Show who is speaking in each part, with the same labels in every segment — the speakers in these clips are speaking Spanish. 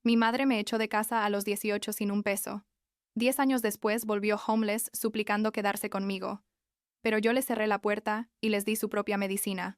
Speaker 1: Mi madre me echó de casa a los 18 sin un peso. 10 años después volvió homeless suplicando quedarse conmigo. Pero yo le cerré la puerta y les di su propia medicina.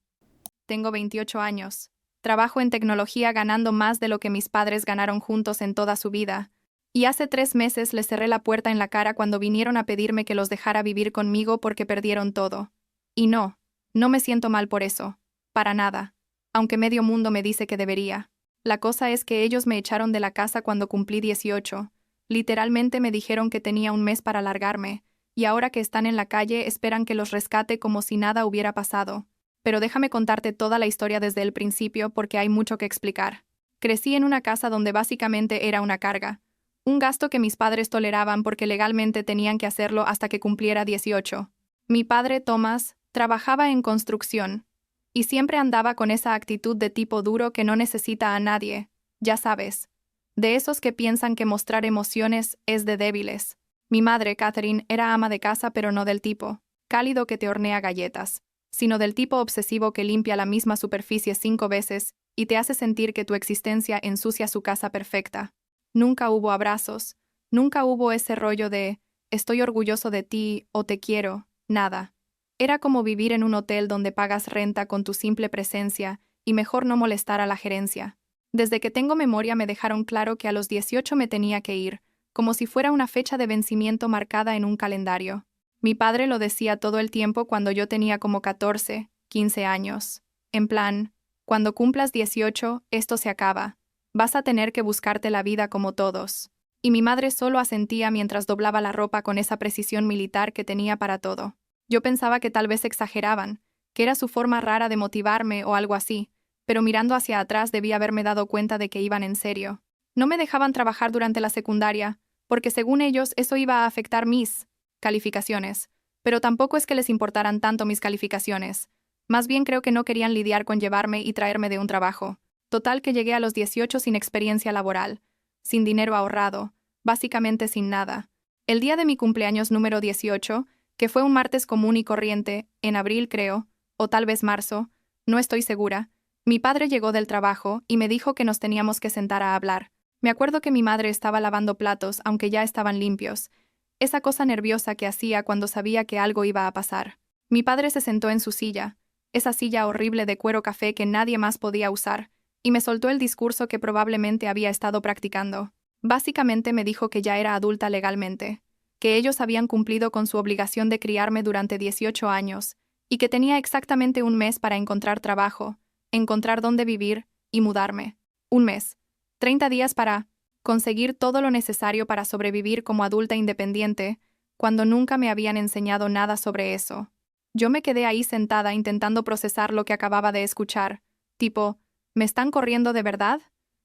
Speaker 1: Tengo 28 años. Trabajo en tecnología ganando más de lo que mis padres ganaron juntos en toda su vida. Y hace 3 meses les cerré la puerta en la cara cuando vinieron a pedirme que los dejara vivir conmigo porque perdieron todo. Y no me siento mal por eso. Para nada. Aunque medio mundo me dice que debería. La cosa es que ellos me echaron de la casa cuando cumplí 18. Literalmente me dijeron que tenía un mes para largarme, y ahora que están en la calle esperan que los rescate como si nada hubiera pasado. Pero déjame contarte toda la historia desde el principio porque hay mucho que explicar. Crecí en una casa donde básicamente era una carga. Un gasto que mis padres toleraban porque legalmente tenían que hacerlo hasta que cumpliera 18. Mi padre, Thomas, trabajaba en construcción. Y siempre andaba con esa actitud de tipo duro que no necesita a nadie, ya sabes. De esos que piensan que mostrar emociones es de débiles. Mi madre, Catherine, era ama de casa pero no del tipo cálido que te hornea galletas, sino del tipo obsesivo que limpia la misma superficie 5 veces y te hace sentir que tu existencia ensucia su casa perfecta. Nunca hubo abrazos, nunca hubo ese rollo de «estoy orgulloso de ti» o «te quiero», nada. Era como vivir en un hotel donde pagas renta con tu simple presencia y mejor no molestar a la gerencia. Desde que tengo memoria me dejaron claro que a los 18 me tenía que ir, como si fuera una fecha de vencimiento marcada en un calendario. Mi padre lo decía todo el tiempo cuando yo tenía como 14, 15 años. En plan, cuando cumplas 18, esto se acaba. Vas a tener que buscarte la vida como todos. Y mi madre solo asentía mientras doblaba la ropa con esa precisión militar que tenía para todo. Yo pensaba que tal vez exageraban, que era su forma rara de motivarme o algo así, pero mirando hacia atrás debí haberme dado cuenta de que iban en serio. No me dejaban trabajar durante la secundaria, porque según ellos eso iba a afectar mis calificaciones, pero tampoco es que les importaran tanto mis calificaciones. Más bien creo que no querían lidiar con llevarme y traerme de un trabajo. Total que llegué a los 18 sin experiencia laboral, sin dinero ahorrado, básicamente sin nada. El día de mi cumpleaños número 18, que fue un martes común y corriente, en abril creo, o tal vez marzo, no estoy segura, mi padre llegó del trabajo y me dijo que nos teníamos que sentar a hablar. Me acuerdo que mi madre estaba lavando platos, aunque ya estaban limpios. Esa cosa nerviosa que hacía cuando sabía que algo iba a pasar. Mi padre se sentó en su silla, esa silla horrible de cuero café que nadie más podía usar, y me soltó el discurso que probablemente había estado practicando. Básicamente me dijo que ya era adulta legalmente, que ellos habían cumplido con su obligación de criarme durante 18 años, y que tenía exactamente un mes para encontrar trabajo, encontrar dónde vivir y mudarme. Un mes. 30 días para conseguir todo lo necesario para sobrevivir como adulta independiente, cuando nunca me habían enseñado nada sobre eso. Yo me quedé ahí sentada intentando procesar lo que acababa de escuchar, tipo, ¿me están corriendo de verdad?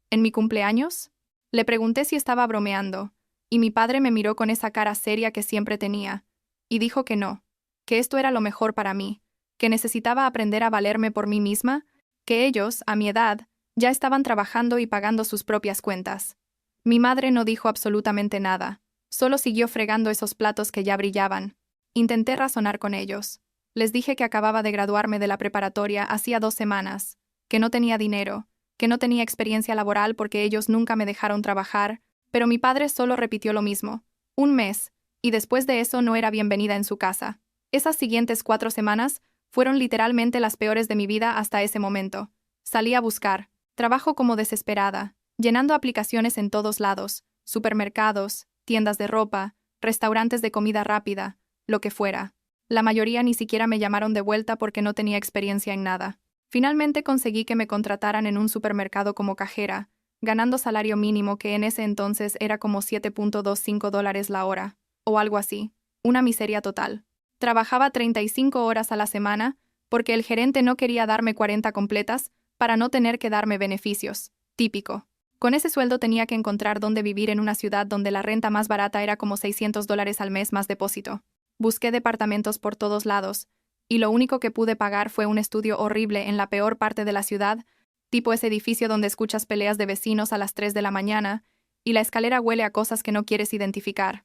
Speaker 1: ¿En mi cumpleaños? Le pregunté si estaba bromeando, y mi padre me miró con esa cara seria que siempre tenía, y dijo que no, que esto era lo mejor para mí, que necesitaba aprender a valerme por mí misma, que ellos, a mi edad, ya estaban trabajando y pagando sus propias cuentas. Mi madre no dijo absolutamente nada, solo siguió fregando esos platos que ya brillaban. Intenté razonar con ellos. Les dije que acababa de graduarme de la preparatoria hacía 2 semanas, que no tenía dinero, que no tenía experiencia laboral porque ellos nunca me dejaron trabajar, pero mi padre solo repitió lo mismo. Un mes, y después de eso no era bienvenida en su casa. Esas siguientes 4 semanas fueron literalmente las peores de mi vida hasta ese momento. Salí a buscar trabajo como desesperada, llenando aplicaciones en todos lados, supermercados, tiendas de ropa, restaurantes de comida rápida, lo que fuera. La mayoría ni siquiera me llamaron de vuelta porque no tenía experiencia en nada. Finalmente conseguí que me contrataran en un supermercado como cajera, ganando salario mínimo que en ese entonces era como $7.25 la hora, o algo así, una miseria total. Trabajaba 35 horas a la semana, porque el gerente no quería darme 40 completas, para no tener que darme beneficios. Típico. Con ese sueldo tenía que encontrar dónde vivir en una ciudad donde la renta más barata era como $600 al mes más depósito. Busqué departamentos por todos lados, y lo único que pude pagar fue un estudio horrible en la peor parte de la ciudad, tipo ese edificio donde escuchas peleas de vecinos a las 3 de la mañana, y la escalera huele a cosas que no quieres identificar.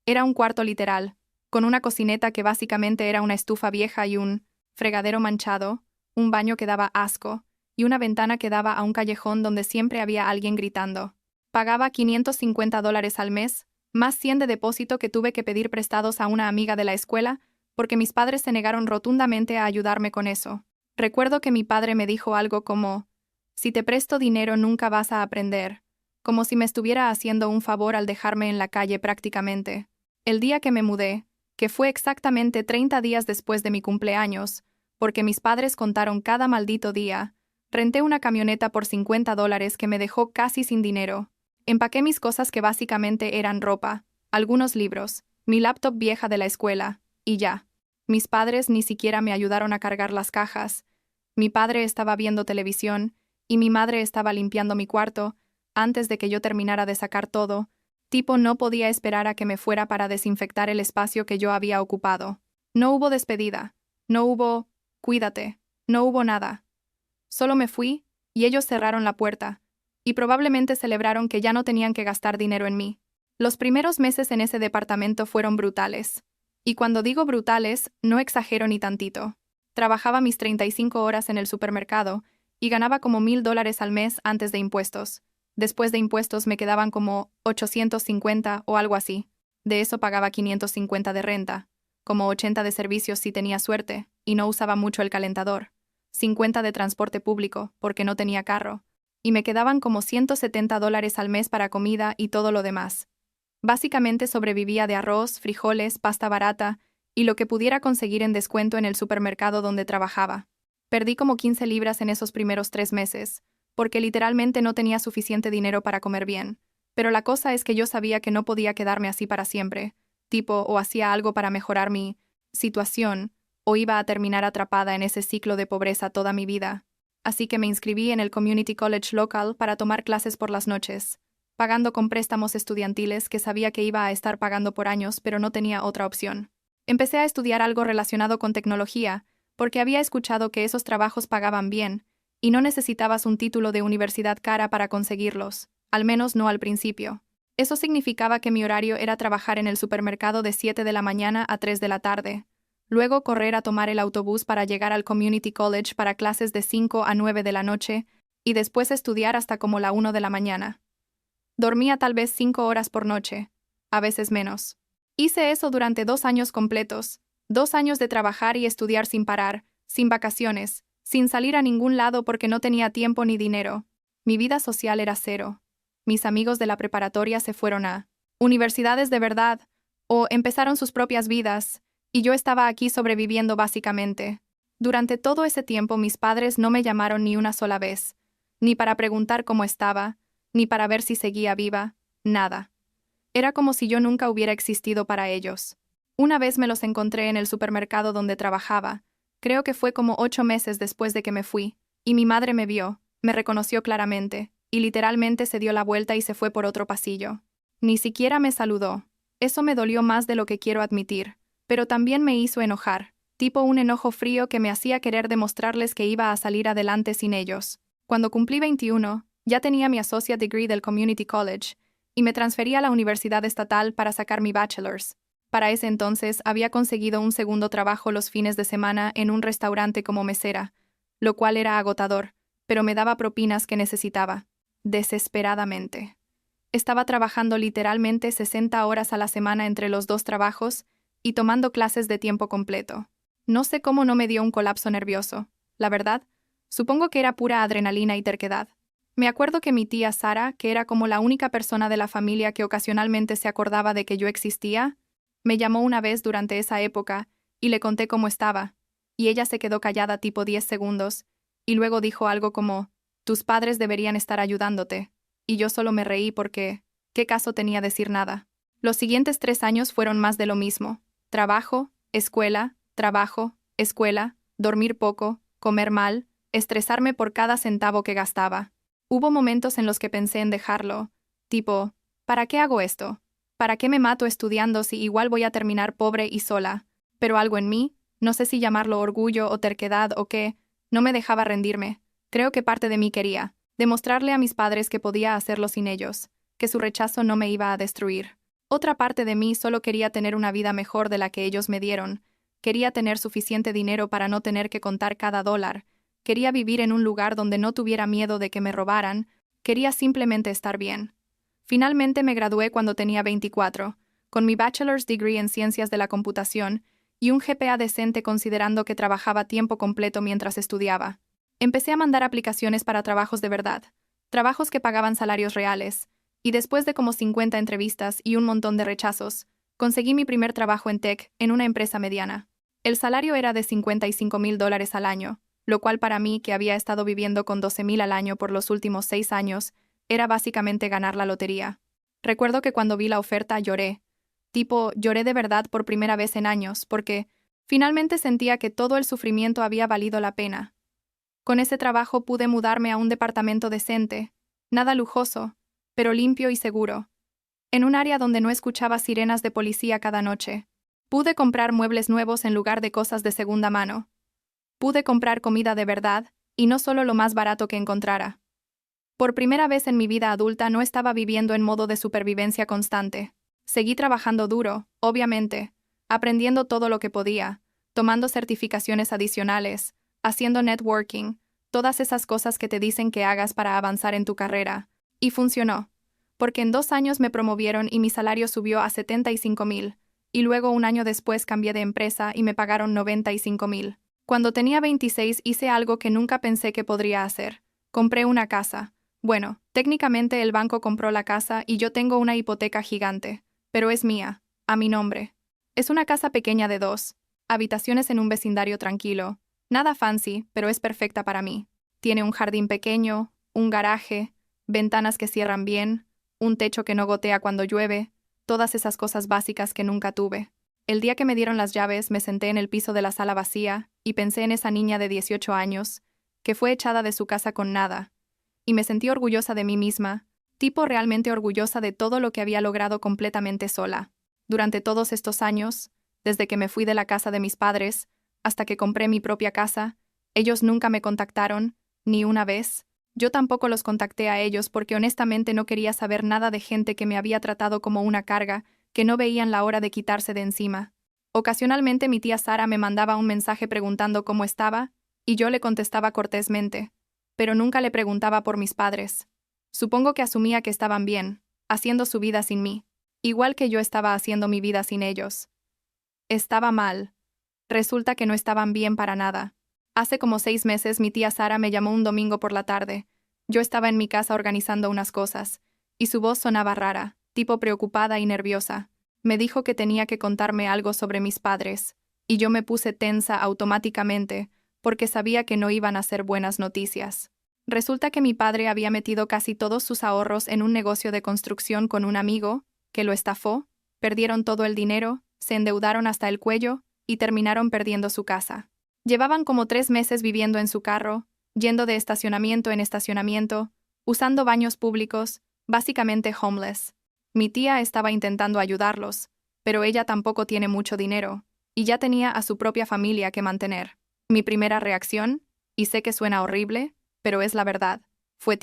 Speaker 1: Era un cuarto literal, con una cocineta que básicamente era una estufa vieja y un fregadero manchado, un baño que daba asco, y una ventana que daba a un callejón donde siempre había alguien gritando. Pagaba $550 al mes, más 100 de depósito que tuve que pedir prestados a una amiga de la escuela, porque mis padres se negaron rotundamente a ayudarme con eso. Recuerdo que mi padre me dijo algo como, si te presto dinero nunca vas a aprender, como si me estuviera haciendo un favor al dejarme en la calle prácticamente. El día que me mudé, que fue exactamente 30 días después de mi cumpleaños, porque mis padres contaron cada maldito día, renté una camioneta por $50 que me dejó casi sin dinero. Empaqué mis cosas que básicamente eran ropa, algunos libros, mi laptop vieja de la escuela, y ya. Mis padres ni siquiera me ayudaron a cargar las cajas. Mi padre estaba viendo televisión, y mi madre estaba limpiando mi cuarto, antes de que yo terminara de sacar todo. Tipo no podía esperar a que me fuera para desinfectar el espacio que yo había ocupado. No hubo despedida, no hubo, cuídate, no hubo nada. Solo me fui, y ellos cerraron la puerta, y probablemente celebraron que ya no tenían que gastar dinero en mí. Los primeros meses en ese departamento fueron brutales. Y cuando digo brutales, no exagero ni tantito. Trabajaba mis 35 horas en el supermercado, y ganaba como $1,000 al mes antes de impuestos. Después de impuestos me quedaban como 850 o algo así. De eso pagaba 550 de renta, como 80 de servicios si tenía suerte, y no usaba mucho el calentador. 50 de transporte público, porque no tenía carro. Y me quedaban como $170 al mes para comida y todo lo demás. Básicamente sobrevivía de arroz, frijoles, pasta barata, y lo que pudiera conseguir en descuento en el supermercado donde trabajaba. Perdí como 15 libras en esos primeros 3 meses, porque literalmente no tenía suficiente dinero para comer bien. Pero la cosa es que yo sabía que no podía quedarme así para siempre, tipo, o hacía algo para mejorar mi situación, o iba a terminar atrapada en ese ciclo de pobreza toda mi vida. Así que me inscribí en el Community College local para tomar clases por las noches, pagando con préstamos estudiantiles que sabía que iba a estar pagando por años, pero no tenía otra opción. Empecé a estudiar algo relacionado con tecnología, porque había escuchado que esos trabajos pagaban bien, y no necesitabas un título de universidad cara para conseguirlos, al menos no al principio. Eso significaba que mi horario era trabajar en el supermercado de 7 de la mañana a 3 de la tarde, luego correr a tomar el autobús para llegar al Community College para clases de 5 a 9 de la noche, y después estudiar hasta como la 1 de la mañana. Dormía tal vez 5 horas por noche, a veces menos. Hice eso durante 2 años completos, 2 años de trabajar y estudiar sin parar, sin vacaciones, sin salir a ningún lado porque no tenía tiempo ni dinero. Mi vida social era cero. Mis amigos de la preparatoria se fueron a universidades de verdad, o empezaron sus propias vidas, y yo estaba aquí sobreviviendo básicamente. Durante todo ese tiempo mis padres no me llamaron ni una sola vez, ni para preguntar cómo estaba, ni para ver si seguía viva, nada. Era como si yo nunca hubiera existido para ellos. Una vez me los encontré en el supermercado donde trabajaba, creo que fue como 8 meses después de que me fui, y mi madre me vio, me reconoció claramente, y literalmente se dio la vuelta y se fue por otro pasillo. Ni siquiera me saludó. Eso me dolió más de lo que quiero admitir, pero también me hizo enojar, tipo un enojo frío que me hacía querer demostrarles que iba a salir adelante sin ellos. Cuando cumplí 21, ya tenía mi associate degree del Community College, y me transferí a la Universidad Estatal para sacar mi bachelor's. Para ese entonces había conseguido un segundo trabajo los fines de semana en un restaurante como mesera, lo cual era agotador, pero me daba propinas que necesitaba. Desesperadamente. Estaba trabajando literalmente 60 horas a la semana entre los 2 trabajos y tomando clases de tiempo completo. No sé cómo no me dio un colapso nervioso. La verdad, supongo que era pura adrenalina y terquedad. Me acuerdo que mi tía Sara, que era como la única persona de la familia que ocasionalmente se acordaba de que yo existía, me llamó una vez durante esa época y le conté cómo estaba, y ella se quedó callada tipo 10 segundos, y luego dijo algo como, tus padres deberían estar ayudándote, y yo solo me reí porque, ¿qué caso tenía decir nada? Los siguientes 3 años fueron más de lo mismo. Trabajo, escuela, dormir poco, comer mal, estresarme por cada centavo que gastaba. Hubo momentos en los que pensé en dejarlo, tipo, ¿para qué hago esto? ¿Para qué me mato estudiando si igual voy a terminar pobre y sola? Pero algo en mí, no sé si llamarlo orgullo o terquedad o qué, no me dejaba rendirme. Creo que parte de mí quería demostrarle a mis padres que podía hacerlo sin ellos, que su rechazo no me iba a destruir. Otra parte de mí solo quería tener una vida mejor de la que ellos me dieron. Quería tener suficiente dinero para no tener que contar cada dólar. Quería vivir en un lugar donde no tuviera miedo de que me robaran. Quería simplemente estar bien. Finalmente me gradué cuando tenía 24, con mi bachelor's degree en ciencias de la computación y un GPA decente considerando que trabajaba tiempo completo mientras estudiaba. Empecé a mandar aplicaciones para trabajos de verdad, trabajos que pagaban salarios reales, y después de como 50 entrevistas y un montón de rechazos, conseguí mi primer trabajo en tech en una empresa mediana. El salario era de $55,000 al año, lo cual para mí, que había estado viviendo con $12,000 al año por los últimos 6 años, era básicamente ganar la lotería. Recuerdo que cuando vi la oferta lloré. Lloré de verdad por primera vez en años, porque finalmente sentía que todo el sufrimiento había valido la pena. Con ese trabajo pude mudarme a un departamento decente, nada lujoso, pero limpio y seguro, en un área donde no escuchaba sirenas de policía cada noche. Pude comprar muebles nuevos en lugar de cosas de segunda mano. Pude comprar comida de verdad, y no solo lo más barato que encontrara. Por primera vez en mi vida adulta no estaba viviendo en modo de supervivencia constante. Seguí trabajando duro, obviamente, aprendiendo todo lo que podía, tomando certificaciones adicionales, haciendo networking, todas esas cosas que te dicen que hagas para avanzar en tu carrera. Y funcionó, porque en 2 años me promovieron y mi salario subió a $75,000, y luego un año después cambié de empresa y me pagaron $95,000. Cuando tenía 26 hice algo que nunca pensé que podría hacer. Compré una casa. Bueno, técnicamente el banco compró la casa y yo tengo una hipoteca gigante, pero es mía, a mi nombre. Es una casa pequeña de 2 habitaciones en un vecindario tranquilo. Nada fancy, pero es perfecta para mí. Tiene un jardín pequeño, un garaje, ventanas que cierran bien, un techo que no gotea cuando llueve, todas esas cosas básicas que nunca tuve. El día que me dieron las llaves me senté en el piso de la sala vacía y pensé en esa niña de 18 años, que fue echada de su casa con nada, y me sentí orgullosa de mí misma, realmente orgullosa de todo lo que había logrado completamente sola. Durante todos estos años, desde que me fui de la casa de mis padres, hasta que compré mi propia casa, ellos nunca me contactaron, ni una vez. Yo tampoco los contacté a ellos porque honestamente no quería saber nada de gente que me había tratado como una carga, que no veían la hora de quitarse de encima. Ocasionalmente mi tía Sara me mandaba un mensaje preguntando cómo estaba, y yo le contestaba cortésmente, pero nunca le preguntaba por mis padres. Supongo que asumía que estaban bien, haciendo su vida sin mí, igual que yo estaba haciendo mi vida sin ellos. Estaba mal. Resulta que no estaban bien para nada. Hace como 6 meses mi tía Sara me llamó un domingo por la tarde. Yo estaba en mi casa organizando unas cosas, y su voz sonaba rara, preocupada y nerviosa. Me dijo que tenía que contarme algo sobre mis padres, y yo me puse tensa automáticamente, porque sabía que no iban a ser buenas noticias. Resulta que mi padre había metido casi todos sus ahorros en un negocio de construcción con un amigo, que lo estafó, perdieron todo el dinero, se endeudaron hasta el cuello, y terminaron perdiendo su casa. Llevaban como 3 meses viviendo en su carro, yendo de estacionamiento en estacionamiento, usando baños públicos, básicamente homeless. Mi tía estaba intentando ayudarlos, pero ella tampoco tiene mucho dinero, y ya tenía a su propia familia que mantener. Mi primera reacción, y sé que suena horrible, pero es la verdad, fue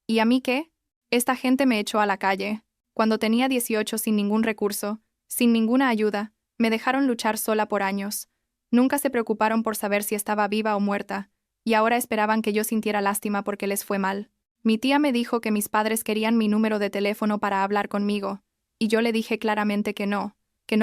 Speaker 1: ¿y a mí qué? Esta gente me echó a la calle. Cuando tenía 18 sin ningún recurso, sin ninguna ayuda, me dejaron luchar sola por años. Nunca se preocuparon por saber si estaba viva o muerta, y ahora esperaban que yo sintiera lástima porque les fue mal. Mi tía me dijo que mis padres querían mi número de teléfono para hablar conmigo, y yo le dije claramente que no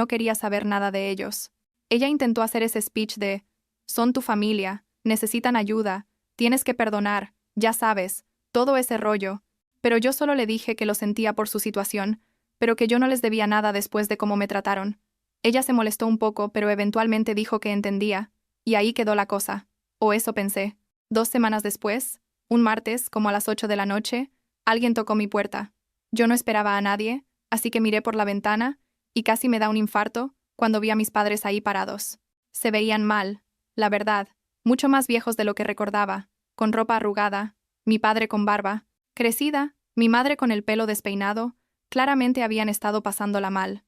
Speaker 1: quería saber nada de ellos. Ella intentó hacer ese speech de, son tu familia, necesitan ayuda, tienes que perdonar, ya sabes, todo ese rollo, pero yo solo le dije que lo sentía por su situación, pero que yo no les debía nada después de cómo me trataron. Ella se molestó un poco, pero eventualmente dijo que entendía, y ahí quedó la cosa. O eso pensé. 2 semanas después, un martes, como a las 8 de la noche, alguien tocó mi puerta. Yo no esperaba a nadie, así que miré por la ventana, y casi me da un infarto cuando vi a mis padres ahí parados. Se veían mal, la verdad, mucho más viejos de lo que recordaba, con ropa arrugada, mi padre con barba, crecida, mi madre con el pelo despeinado, claramente habían estado pasándola mal.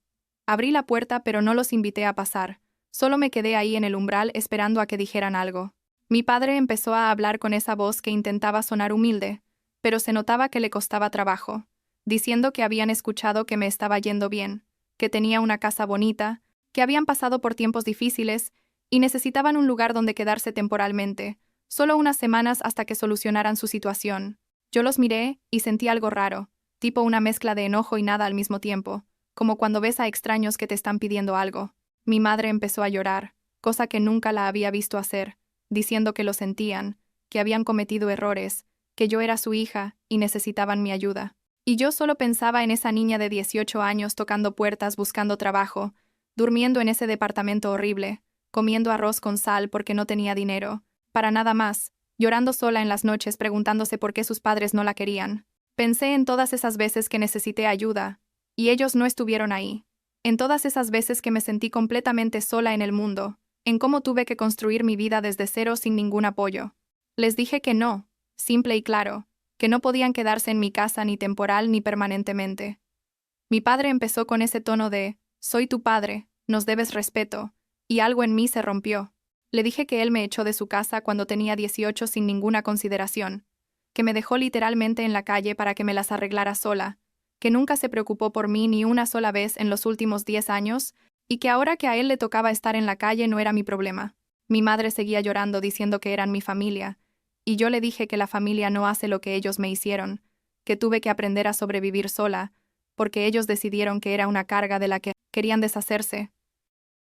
Speaker 1: Abrí la puerta pero no los invité a pasar, solo me quedé ahí en el umbral esperando a que dijeran algo. Mi padre empezó a hablar con esa voz que intentaba sonar humilde, pero se notaba que le costaba trabajo, diciendo que habían escuchado que me estaba yendo bien, que tenía una casa bonita, que habían pasado por tiempos difíciles y necesitaban un lugar donde quedarse temporalmente, solo unas semanas hasta que solucionaran su situación. Yo los miré y sentí algo raro. tipo una mezcla de enojo y nada al mismo tiempo, como cuando ves a extraños que te están pidiendo algo. Mi madre empezó a llorar, cosa que nunca la había visto hacer, diciendo que lo sentían, que habían cometido errores, que yo era su hija y necesitaban mi ayuda. Y yo solo pensaba en esa niña de 18 años tocando puertas buscando trabajo, durmiendo en ese departamento horrible, comiendo arroz con sal porque no tenía dinero, para nada más, llorando sola en las noches preguntándose por qué sus padres no la querían. Pensé en todas esas veces que necesité ayuda, y ellos no estuvieron ahí. En todas esas veces que me sentí completamente sola en el mundo, en cómo tuve que construir mi vida desde cero sin ningún apoyo. Les dije que no, simple y claro, que no podían quedarse en mi casa ni temporal ni permanentemente. Mi padre empezó con ese tono de, soy tu padre, nos debes respeto, y algo en mí se rompió. Le dije que él me echó de su casa cuando tenía 18 sin ninguna consideración, que me dejó literalmente en la calle para que me las arreglara sola, que nunca se preocupó por mí ni una sola vez en los últimos 10 años, y que ahora que a él le tocaba estar en la calle no era mi problema. Mi madre seguía llorando diciendo que eran mi familia, y yo le dije que la familia no hace lo que ellos me hicieron, que tuve que aprender a sobrevivir sola, porque ellos decidieron que era una carga de la que querían deshacerse.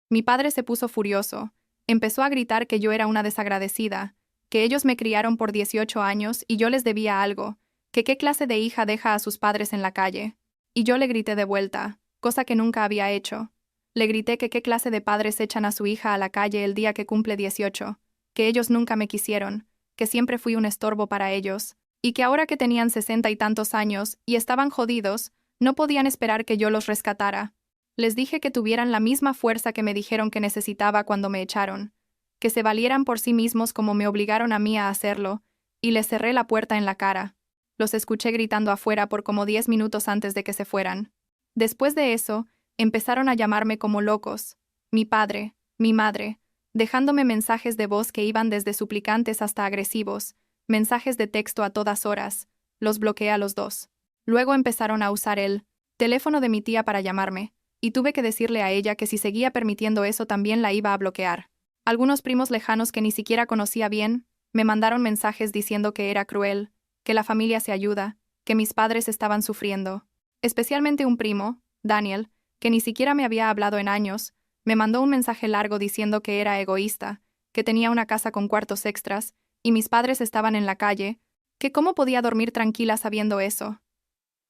Speaker 1: Mi padre se puso furioso, empezó a gritar que yo era una desagradecida, que ellos me criaron por 18 años y yo les debía algo, que qué clase de hija deja a sus padres en la calle. Y yo le grité de vuelta, cosa que nunca había hecho. Le grité que qué clase de padres echan a su hija a la calle el día que cumple 18, que ellos nunca me quisieron, que siempre fui un estorbo para ellos, y que ahora que tenían 60 y tantos años y estaban jodidos, no podían esperar que yo los rescatara. Les dije que tuvieran la misma fuerza que me dijeron que necesitaba cuando me echaron, que se valieran por sí mismos como me obligaron a mí a hacerlo, y les cerré la puerta en la cara. Los escuché gritando afuera por como 10 minutos antes de que se fueran. Después de eso, empezaron a llamarme como locos, mi padre, mi madre, dejándome mensajes de voz que iban desde suplicantes hasta agresivos, mensajes de texto a todas horas. Los bloqueé a los dos. Luego empezaron a usar el teléfono de mi tía para llamarme, y tuve que decirle a ella que si seguía permitiendo eso también la iba a bloquear. Algunos primos lejanos que ni siquiera conocía bien, me mandaron mensajes diciendo que era cruel, que la familia se ayuda, que mis padres estaban sufriendo. Especialmente un primo, Daniel, que ni siquiera me había hablado en años, me mandó un mensaje largo diciendo que era egoísta, que tenía una casa con cuartos extras, y mis padres estaban en la calle, que cómo podía dormir tranquila sabiendo eso.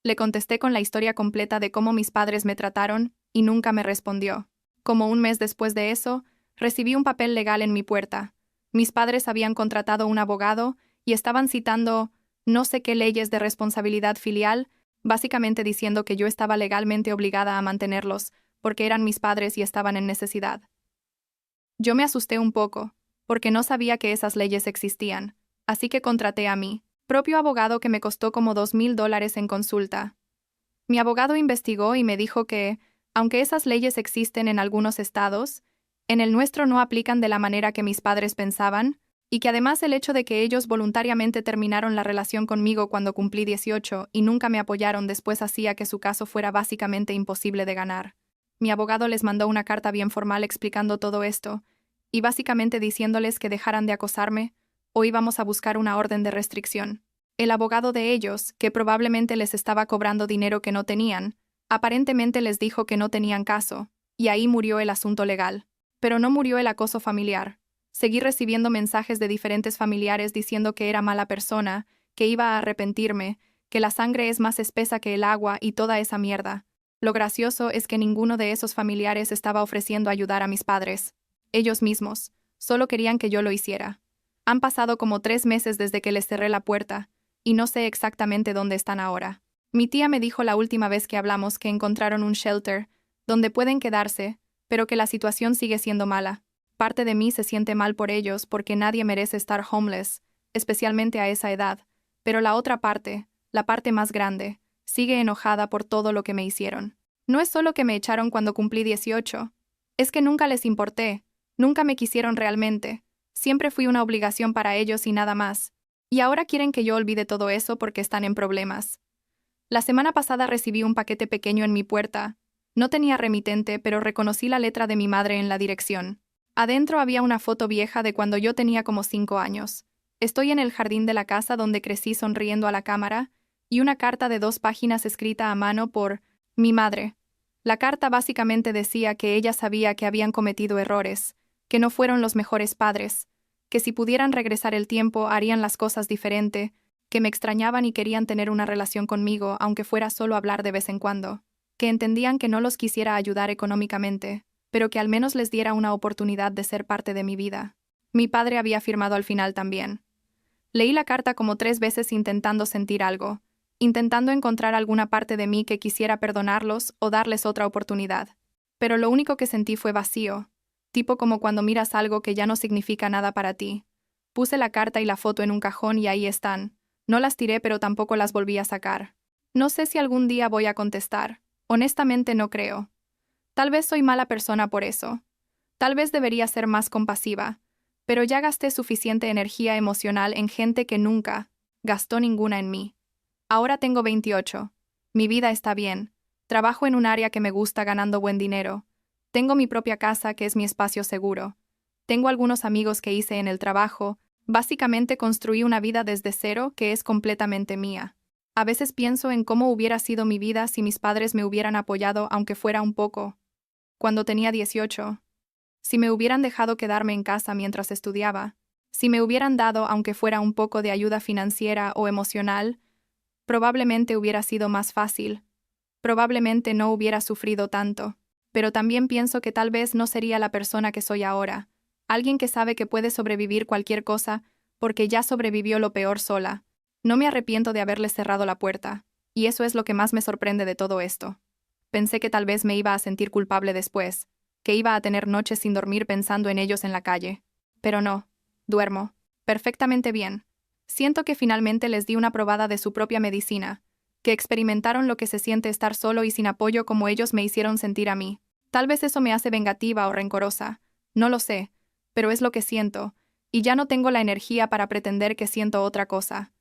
Speaker 1: Le contesté con la historia completa de cómo mis padres me trataron, y nunca me respondió. Como un mes después de eso, recibí un papel legal en mi puerta. Mis padres habían contratado un abogado y estaban citando no sé qué leyes de responsabilidad filial, básicamente diciendo que yo estaba legalmente obligada a mantenerlos, porque eran mis padres y estaban en necesidad. Yo me asusté un poco, porque no sabía que esas leyes existían, así que contraté a mi propio abogado que me costó como $2,000 en consulta. Mi abogado investigó y me dijo que, aunque esas leyes existen en algunos estados, en el nuestro no aplican de la manera que mis padres pensaban, y que además el hecho de que ellos voluntariamente terminaron la relación conmigo cuando cumplí 18 y nunca me apoyaron después hacía que su caso fuera básicamente imposible de ganar. Mi abogado les mandó una carta bien formal explicando todo esto, y básicamente diciéndoles que dejaran de acosarme, o íbamos a buscar una orden de restricción. El abogado de ellos, que probablemente les estaba cobrando dinero que no tenían, aparentemente les dijo que no tenían caso, y ahí murió el asunto legal. Pero no murió el acoso familiar. Seguí recibiendo mensajes de diferentes familiares diciendo que era mala persona, que iba a arrepentirme, que la sangre es más espesa que el agua y toda esa mierda. Lo gracioso es que ninguno de esos familiares estaba ofreciendo ayudar a mis padres. Ellos mismos. Solo querían que yo lo hiciera. Han pasado como 3 meses desde que les cerré la puerta, y no sé exactamente dónde están ahora. Mi tía me dijo la última vez que hablamos que encontraron un shelter, donde pueden quedarse, pero que la situación sigue siendo mala. Parte de mí se siente mal por ellos porque nadie merece estar homeless, especialmente a esa edad, pero la otra parte, la parte más grande, sigue enojada por todo lo que me hicieron. No es solo que me echaron cuando cumplí 18, es que nunca les importé, nunca me quisieron realmente, siempre fui una obligación para ellos y nada más, y ahora quieren que yo olvide todo eso porque están en problemas. La semana pasada recibí un paquete pequeño en mi puerta. No tenía remitente, pero reconocí la letra de mi madre en la dirección. Adentro había una foto vieja de cuando yo tenía como 5 años. Estoy en el jardín de la casa donde crecí sonriendo a la cámara, y una carta de 2 páginas escrita a mano por mi madre. La carta básicamente decía que ella sabía que habían cometido errores, que no fueron los mejores padres, que si pudieran regresar el tiempo harían las cosas diferente, que me extrañaban y querían tener una relación conmigo, aunque fuera solo hablar de vez en cuando, que entendían que no los quisiera ayudar económicamente, pero que al menos les diera una oportunidad de ser parte de mi vida. Mi padre había firmado al final también. Leí la carta como 3 veces intentando sentir algo, intentando encontrar alguna parte de mí que quisiera perdonarlos o darles otra oportunidad. Pero lo único que sentí fue vacío, tipo como cuando miras algo que ya no significa nada para ti. Puse la carta y la foto en un cajón y ahí están. No las tiré, pero tampoco las volví a sacar. No sé si algún día voy a contestar. Honestamente no creo. Tal vez soy mala persona por eso. Tal vez debería ser más compasiva. Pero ya gasté suficiente energía emocional en gente que nunca gastó ninguna en mí. Ahora tengo 28. Mi vida está bien. Trabajo en un área que me gusta ganando buen dinero. Tengo mi propia casa que es mi espacio seguro. Tengo algunos amigos que hice en el trabajo. Básicamente construí una vida desde cero que es completamente mía. A veces pienso en cómo hubiera sido mi vida si mis padres me hubieran apoyado aunque fuera un poco. Cuando tenía 18. Si me hubieran dejado quedarme en casa mientras estudiaba. Si me hubieran dado aunque fuera un poco de ayuda financiera o emocional, probablemente hubiera sido más fácil. Probablemente no hubiera sufrido tanto. Pero también pienso que tal vez no sería la persona que soy ahora. Alguien que sabe que puede sobrevivir cualquier cosa, porque ya sobrevivió lo peor sola. No me arrepiento de haberles cerrado la puerta. Y eso es lo que más me sorprende de todo esto. Pensé que tal vez me iba a sentir culpable después, que iba a tener noches sin dormir pensando en ellos en la calle. Pero no. Duermo. Perfectamente bien. Siento que finalmente les di una probada de su propia medicina, que experimentaron lo que se siente estar solo y sin apoyo como ellos me hicieron sentir a mí. Tal vez eso me hace vengativa o rencorosa, no lo sé, pero es lo que siento, y ya no tengo la energía para pretender que siento otra cosa.